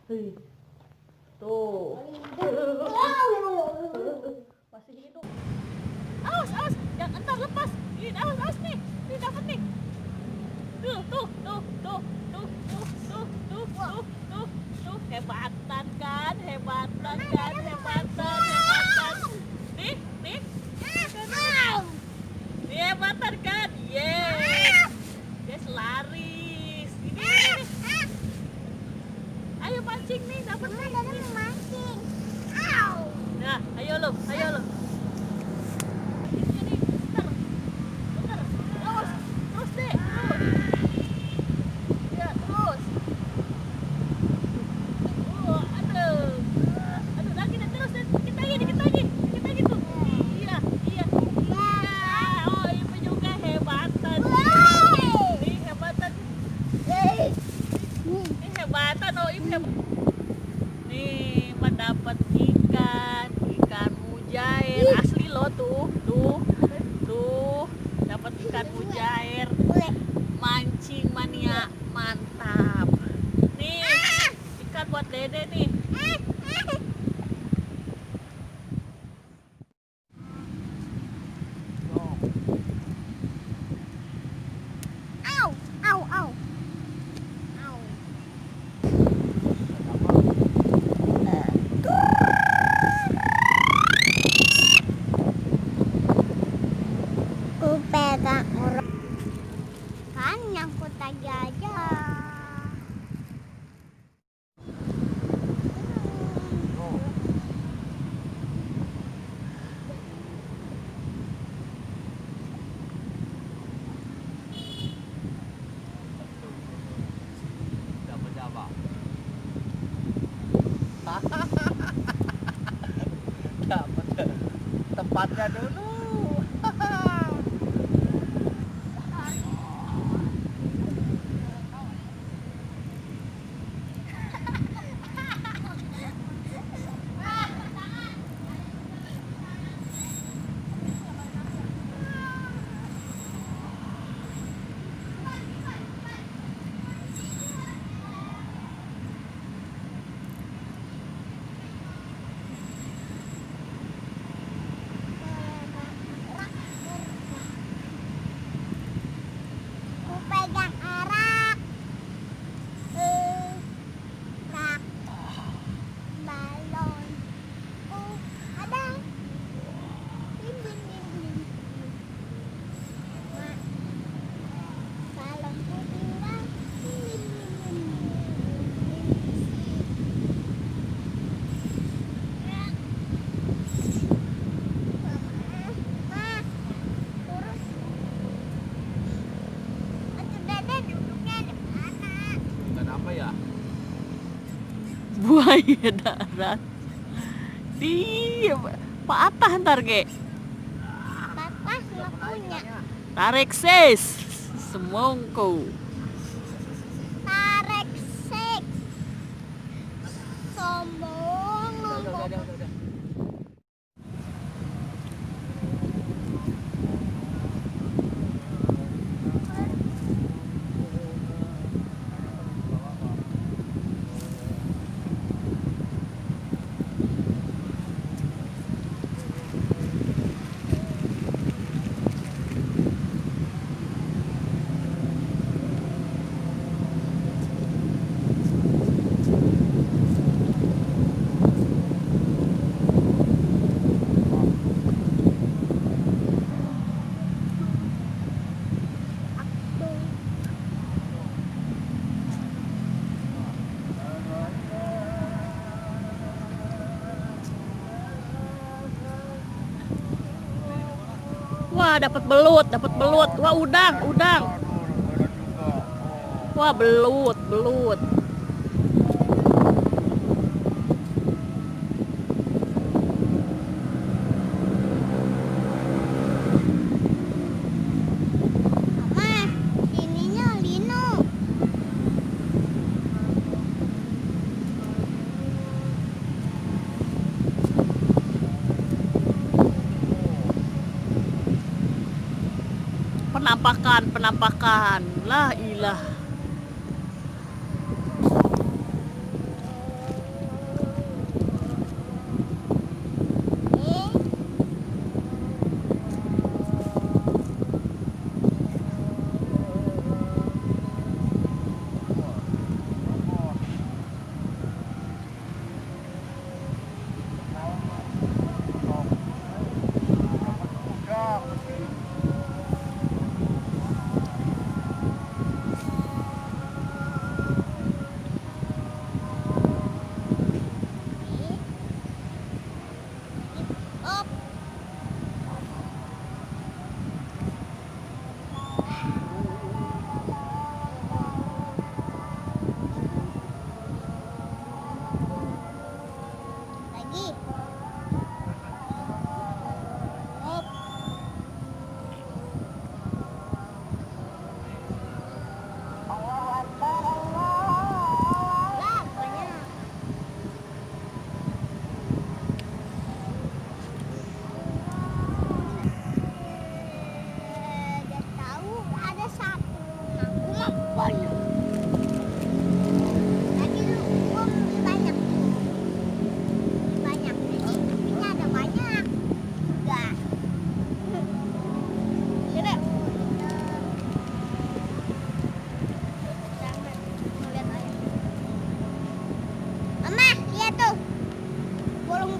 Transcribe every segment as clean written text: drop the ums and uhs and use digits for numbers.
Tuh. Masih hidup. Awas, awas, jangan entar lepas. Ini awas, awas nih. Ini dapat nih. Tuh. Hebatan kan. Nih. Nih hebatan kan. Yes. Yes, laris. Ini. Ayo mancing nih, dapat nih. Mancing. Nah, ayo lo. Ini, bentar. Awas, terus deh. Ya, terus. Aduh, lagi deh, terus deh. Dikit lagi tuh. Iya. Oh, Ibu juga hebatan. Nih, hebatan. Ini hebatan, oh, Ibu hebatan. Nih, mendapat ikan mujair asli loh tuh, dapat ikan mujair, mancing mania mantap. Nih, ikan buat Dede nih. Ku pegang orang kan nyangkut aja. Dapat tempatnya dulu. Ku pegang erak. Erak. Balon. Ada. Balon ku tinggal. Turun. Aduh, Dede duduknya di mana? Dan apa ya? Buaya darat. Patah ntar ge. Bapak nggak punya. Tarik sis. Semongko. Tarik sek. Sombong. Udah. Wah, dapat belut. Wah, udang. Wah, belut. Mama, ininya lino. Penampakan. La ilah.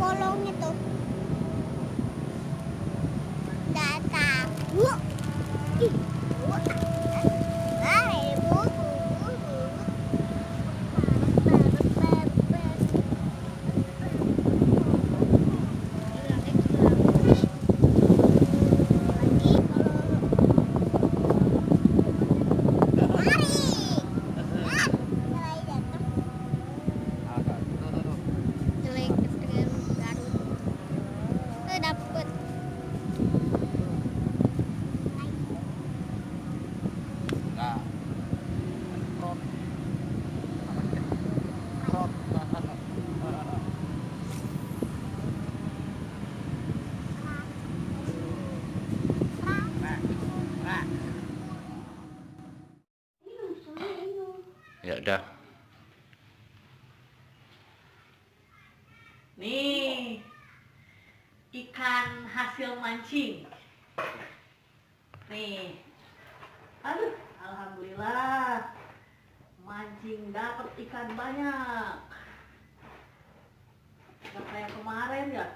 kolong itu. Datang. Wah. Ih. Wah. Hai, bu. Dapet. Nah. Krot. Krot. Ya udah. Nih, ikan hasil mancing. Nih, aduh, alhamdulillah, mancing dapat ikan banyak. Gak kayak kemarin ya,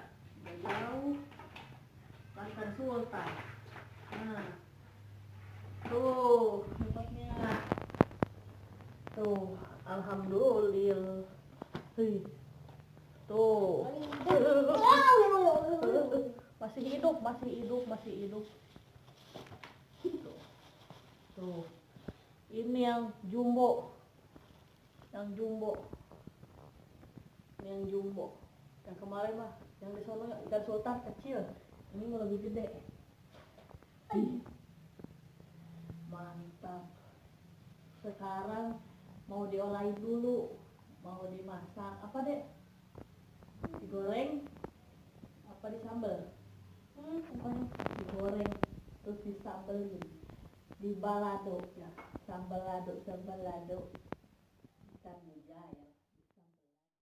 udah jauh, kan ikan sultan. Nah, tuh, dapatnya. Tuh, alhamdulillah. Hei. Tuh. Masih hidup. Tuh. Tuh. Ini yang jumbo. Ini yang jumbo. Yang kemarin mah, yang di sono ikan sultan kecil. Ini mau lebih gede. Ih. Mantap. Sekarang mau diolahin dulu. Mau dimasak. Apa, Dek? Digoreng apa disambel? Digoreng terus disambelin, dibalado ya, sambal lado ikan mujair.